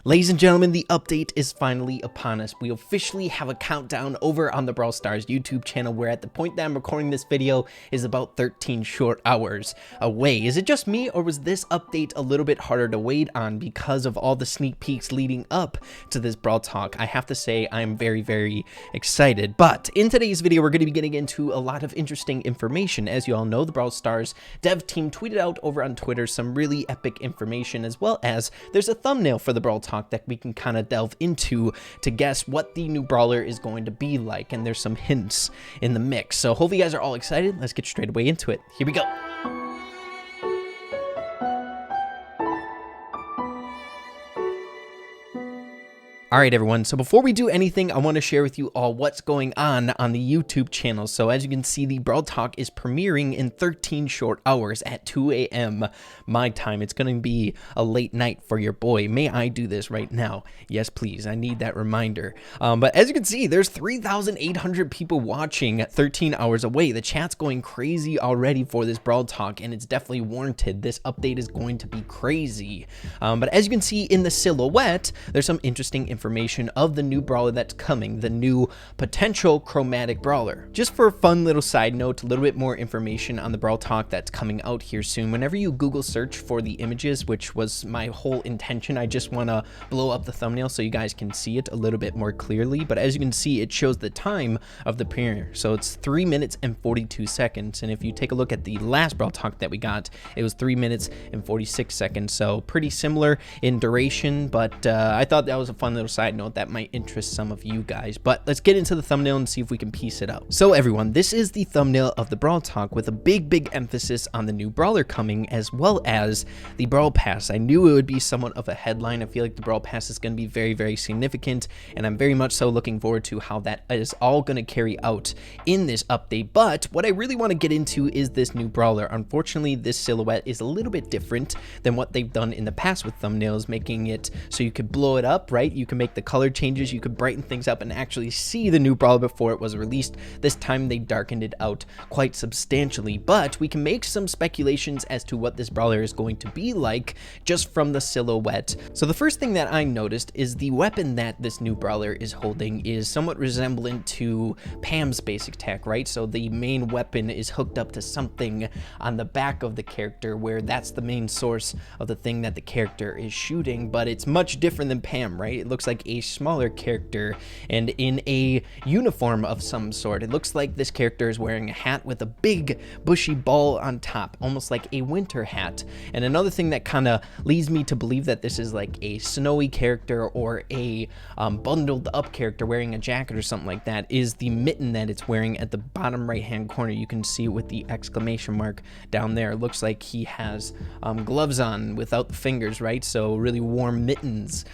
Ladies and gentlemen, the update is finally upon us. We officially have a countdown over on the Brawl Stars YouTube channel, where at the point that I'm recording this video is about 13 short hours away. Is it just me, or was this update a little bit harder to wait on because of all the sneak peeks leading up to this Brawl Talk? I have to say I'm very excited. But in today's video, we're going to be getting into a lot of interesting information. As you all know, the Brawl Stars dev team tweeted out over on Twitter some really epic information, as well as there's a thumbnail for the Brawl Talk that we can kind of delve into to guess what the new brawler is going to be like, and there's some hints in the mix. So hopefully you guys are all excited. Let's get straight away into it. Here we go. Alright everyone, so before we do anything, I want to share with you all what's going on the YouTube channel. So as you can see, the Brawl Talk is premiering in 13 short hours at 2 a.m. my time. It's going to be a late night for your boy. May I do this right now? Yes, please. I need that reminder. But as you can see, there's 3,800 people watching at 13 hours away. The chat's going crazy already for this Brawl Talk, and it's definitely warranted. This update is going to be crazy. But as you can see in the silhouette, there's some interesting information of the new brawler that's coming, the new potential chromatic brawler. Just for a fun little side note, a little bit more information on the Brawl Talk that's coming out here soon. Whenever you Google search for the images, which was my whole intention, I just want to blow up the thumbnail so you guys can see it a little bit more clearly. But as you can see, it shows the time of the premiere. So it's 3 minutes and 42 seconds. And if you take a look at the last Brawl Talk that we got, it was 3 minutes and 46 seconds. So pretty similar in duration, but I thought that was a fun little side note that might interest some of you guys. But let's get into the thumbnail and see if we can piece it out. So everyone, this is the thumbnail of the Brawl Talk, with a big emphasis on the new brawler coming, as well as the Brawl Pass. I knew it would be somewhat of a headline. I feel like the Brawl Pass is going to be very significant, and I'm very much so looking forward to how that is all going to carry out in this update. But what I really want to get into is this new brawler. Unfortunately, this silhouette is a little bit different than what they've done in the past with thumbnails, making it so you could blow it up, right? You can make the color changes, you could brighten things up and actually see the new brawler before it was released. This time they darkened it out quite substantially, but we can make some speculations as to what this brawler is going to be like just from the silhouette. So the first thing that I noticed is the weapon that this new brawler is holding is somewhat resemblant to Pam's basic tech, right? So the main weapon is hooked up to something on the back of the character, where that's the main source of the thing that the character is shooting. But it's much different than Pam, right? It looks like a smaller character and in a uniform of some sort. It looks like this character is wearing a hat with a big bushy ball on top, almost like a winter hat. And another thing that kind of leads me to believe that this is like a snowy character or a bundled up character wearing a jacket or something like that is the mitten that it's wearing at the bottom right hand corner. You can see with the exclamation mark down there. It looks like he has gloves on without the fingers, right? So really warm mittens.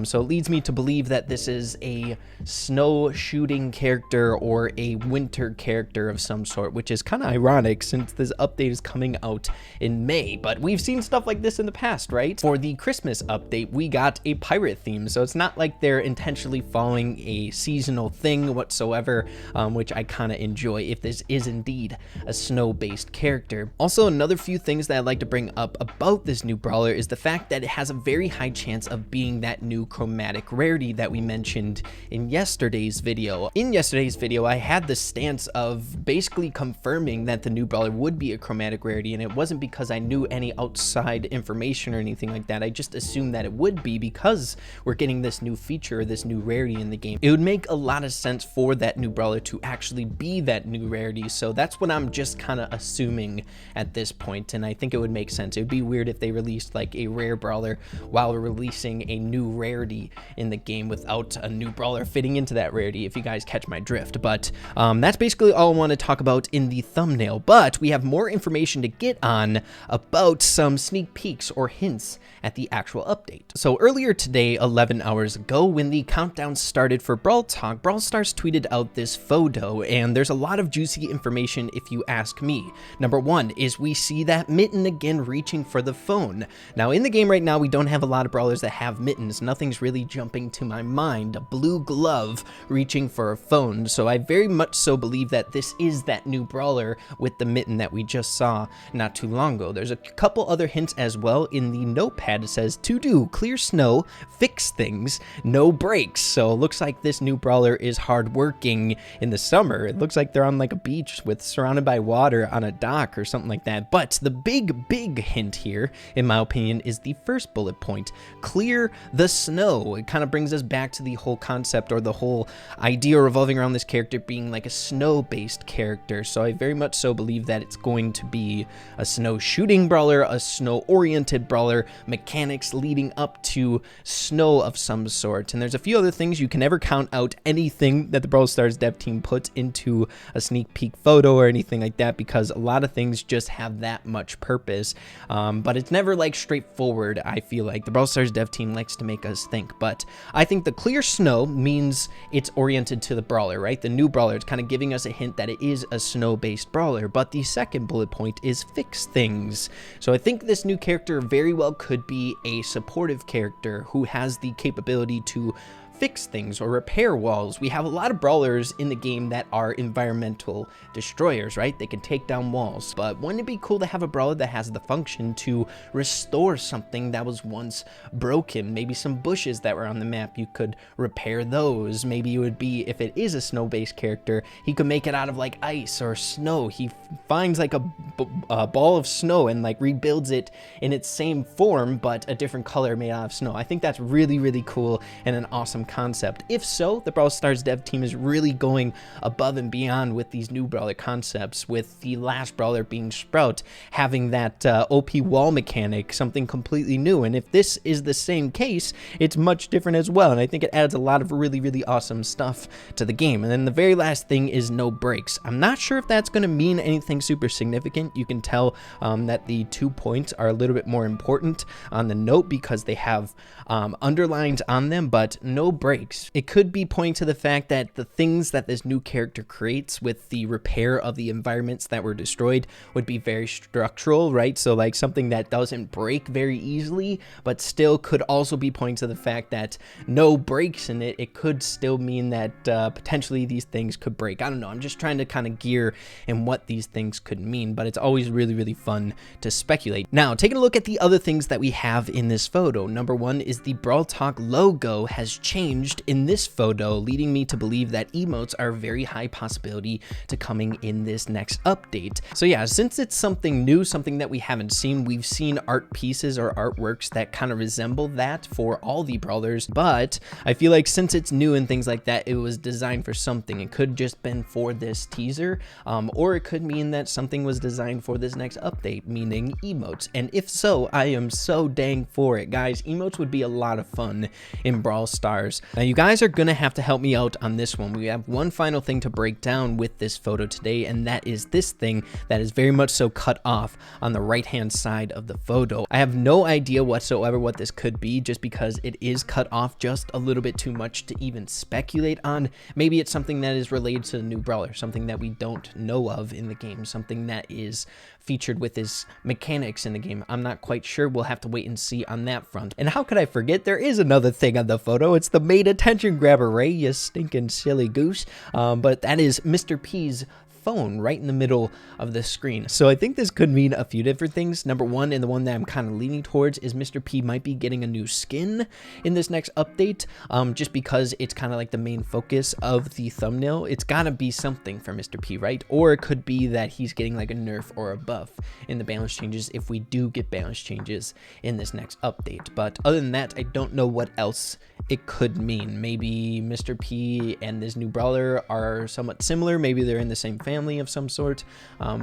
So it leads me to believe that this is a snow shooting character or a winter character of some sort, which is kind of ironic since this update is coming out in May. But we've seen stuff like this in the past, right? For the Christmas update, we got a pirate theme, so it's not like they're intentionally following a seasonal thing whatsoever, which I kind of enjoy if this is indeed a snow-based character. Also, another few things that I'd like to bring up about this new brawler is the fact that it has a very high chance of being that new chromatic rarity that we mentioned in yesterday's video. In yesterday's video, I had the stance of basically confirming that the new brawler would be a chromatic rarity, and it wasn't because I knew any outside information or anything like that. I just assumed that it would be because we're getting this new feature, this new rarity in the game. It would make a lot of sense for that new brawler to actually be that new rarity, so that's what I'm just kind of assuming at this point, and I think it would make sense. It would be weird if they released like a rare brawler while releasing a new rarity in the game without a new brawler fitting into that rarity, if you guys catch my drift. But that's basically all I want to talk about in the thumbnail. But we have more information to get on about some sneak peeks or hints at the actual update. So earlier today, 11 hours ago, when the countdown started for Brawl Talk, Brawl Stars tweeted out this photo, and there's a lot of juicy information if you ask me. Number one is we see that mitten again reaching for the phone. Now in the game right now, we don't have a lot of brawlers that have mittens. Nothing's really jumping popping to my mind, a blue glove reaching for a phone. So I very much so believe that this is that new Brawler with the mitten that we just saw not too long ago. There's a couple other hints as well. In the notepad, it says to do, clear snow, fix things, no breaks. So it looks like this new Brawler is hardworking in the summer. It looks like they're on like a beach with surrounded by water on a dock or something like that. But the big hint here, in my opinion, is the first bullet point, clear the snow. It kind of brings us back to the whole concept or the whole idea revolving around this character being like a snow-based character. So I very much so believe that it's going to be a snow shooting Brawler, a snow-oriented Brawler, mechanics leading up to snow of some sort. And there's a few other things. You can never count out anything that the Brawl Stars dev team puts into a sneak peek photo or anything like that, because a lot of things just have that much purpose. But it's never like straightforward. I feel like the Brawl Stars dev team likes to make us think. But I think the clear snow means it's oriented to the Brawler, right? The new Brawler. It's kind of giving us a hint that it is a snow-based Brawler. But the second bullet point is fix things. So I think this new character very well could be a supportive character who has the capability to fix things or repair walls. We have a lot of Brawlers in the game that are environmental destroyers, right? They can take down walls, but wouldn't it be cool to have a Brawler that has the function to restore something that was once broken? Maybe some bushes that were on the map, you could repair those. Maybe it would be, if it is a snow-based character, he could make it out of like ice or snow. He finds like a ball of snow and like rebuilds it in its same form, but a different color made out of snow. I think that's really cool and an awesome concept. If so, the Brawl Stars dev team is really going above and beyond with these new Brawler concepts, with the last Brawler being Sprout, having that OP wall mechanic, something completely new. And if this is the same case, it's much different as well. And I think it adds a lot of really awesome stuff to the game. And then the very last thing is no breaks. I'm not sure if that's going to mean anything super significant. You can tell that the 2 points are a little bit more important on the note because they have underlines on them, but no breaks. It could be pointing to the fact that the things that this new character creates with the repair of the environments that were destroyed would be very structural, right? So like something that doesn't break very easily, but still could also be pointing to the fact that no breaks in it. It could still mean that potentially these things could break. I don't know. I'm just trying to kind of gear in what these things could mean, but it's always really fun to speculate. Now, taking a look at the other things that we have in this photo. Number one is the Brawl Talk logo has changed in this photo, leading me to believe that emotes are a very high possibility to coming in this next update. So yeah, since it's something new, something that we haven't seen, we've seen art pieces or artworks that kind of resemble that for all the Brawlers, but I feel like since it's new and things like that, it was designed for something. It could just been for this teaser, or it could mean that something was designed for this next update, meaning emotes. And if so, I am so dang for it, guys. Emotes would be a lot of fun in Brawl Stars. Now, you guys are gonna have to help me out on this one. We have one final thing to break down with this photo today, and that is this thing that is very much so cut off on the right-hand side of the photo. I have no idea whatsoever what this could be, just because it is cut off just a little bit too much to even speculate on. Maybe it's something that is related to the new Brawler, something that we don't know of in the game, something that is featured with his mechanics in the game. I'm not quite sure. We'll have to wait and see on that front. And how could I forget? There is another thing on the photo. It's the main attention grabber, Ray, you stinking silly goose. But that is Mr. P's phone right in the middle of the screen. So I think this could mean a few different things. Number one, and the one that I'm kind of leaning towards, is Mr. P might be getting a new skin in this next update, just because it's kind of like the main focus of the thumbnail. It's gotta be something for Mr. P, right? Or it could be that he's getting like a nerf or a buff in the balance changes, if we do get balance changes in this next update. But other than that, I don't know what else it could mean. Maybe Mr. P and this new Brawler are somewhat similar. Maybe they're in the same family of some sort.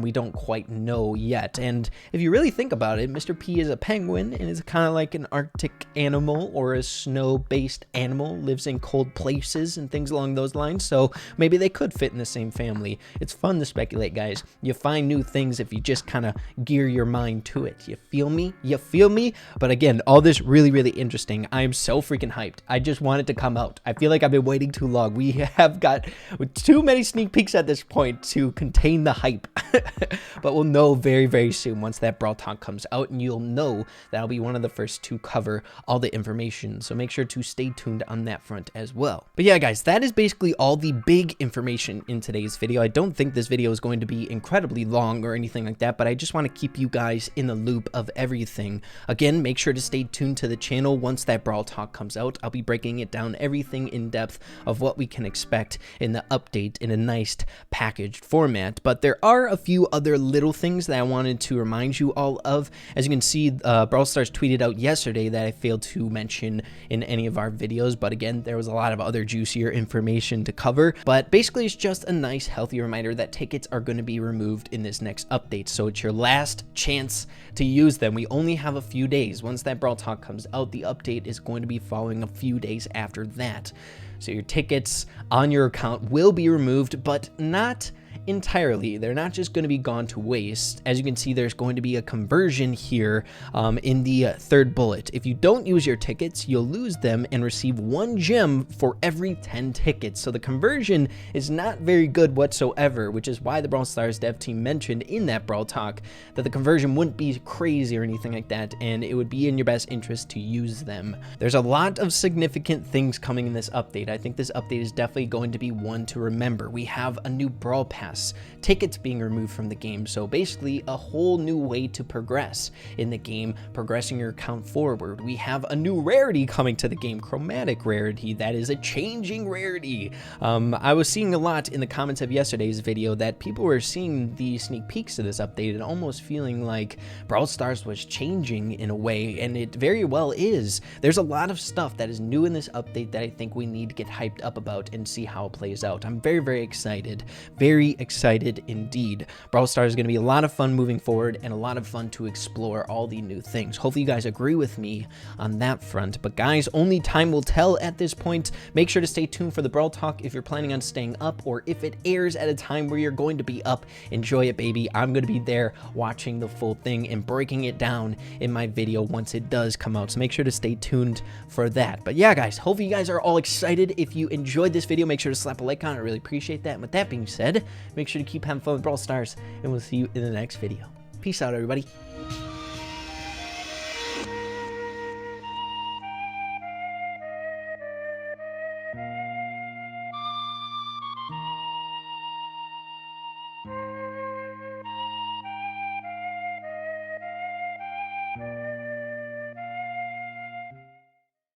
We don't quite know yet. And if you really think about it, Mr. P is a penguin and is kind of like an Arctic animal or a snow-based animal, lives in cold places and things along those lines. So maybe they could fit in the same family. It's fun to speculate, guys. You find new things if you just kind of gear your mind to it. You feel me? You feel me? But again, all this really interesting. I am so freaking hyped. I just want it to come out. I feel like I've been waiting too long. We have got too many sneak peeks at this point to to contain the hype. But we'll know very, very soon once that Brawl Talk comes out, and you'll know that I'll be one of the first to cover all the information. So make sure to stay tuned on that front as well. But yeah, guys, that is basically all the big information in today's video. I don't think this video is going to be incredibly long or anything like that, but I just want to keep you guys in the loop of everything. Again, make sure to stay tuned to the channel once that Brawl Talk comes out. I'll be breaking it down, everything in depth of what we can expect in the update in a nice packaged format. But there are a few other little things that I wanted to remind you all of. As you can see, Brawl Stars tweeted out yesterday that I failed to mention in any of our videos, but again, there was a lot of other juicier information to cover. But basically, it's just a nice, healthy reminder that tickets are going to be removed in this next update, so it's your last chance to use them. We only have a few days. Once that Brawl Talk comes out, the update is going to be following a few days after that. So your tickets on your account will be removed, but not entirely. They're not just going to be gone to waste. As you can see, there's going to be a conversion here in the third bullet. If you don't use your tickets, you'll lose them and receive 1 gem for every 10 tickets. So the conversion is not very good whatsoever, which is why the Brawl Stars dev team mentioned in that Brawl Talk that the conversion wouldn't be crazy or anything like that, and it would be in your best interest to use them. There's a lot of significant things coming in this update. I think this update is definitely going to be one to remember. We have a new Brawl Pass, tickets being removed from the game, so basically a whole new way to progress in the game, progressing your account forward. We have a new rarity coming to the game, chromatic rarity. That is a changing rarity. I was seeing a lot in the comments of yesterday's video that people were seeing the sneak peeks of this update and almost feeling like Brawl Stars was changing in a way, and it very well is. There's a lot of stuff that is new in this update that I think we need to get hyped up about and see how it plays out. I'm very, very excited. Very excited indeed. Brawl Stars is going to be a lot of fun moving forward and a lot of fun to explore all the new things. Hopefully you guys agree with me on that front. But guys, only time will tell at this point. Make sure to stay tuned for the Brawl Talk if you're planning on staying up, or if it airs at a time where you're going to be up, enjoy it, baby. I'm going to be there watching the full thing and breaking it down in my video once it does come out. So make sure to stay tuned for that. But yeah, guys, hopefully you guys are all excited. If you enjoyed this video, make sure to slap a like on it. I really appreciate that. And with that being said, make sure to keep having fun with Brawl Stars, and we'll see you in the next video. Peace out, everybody.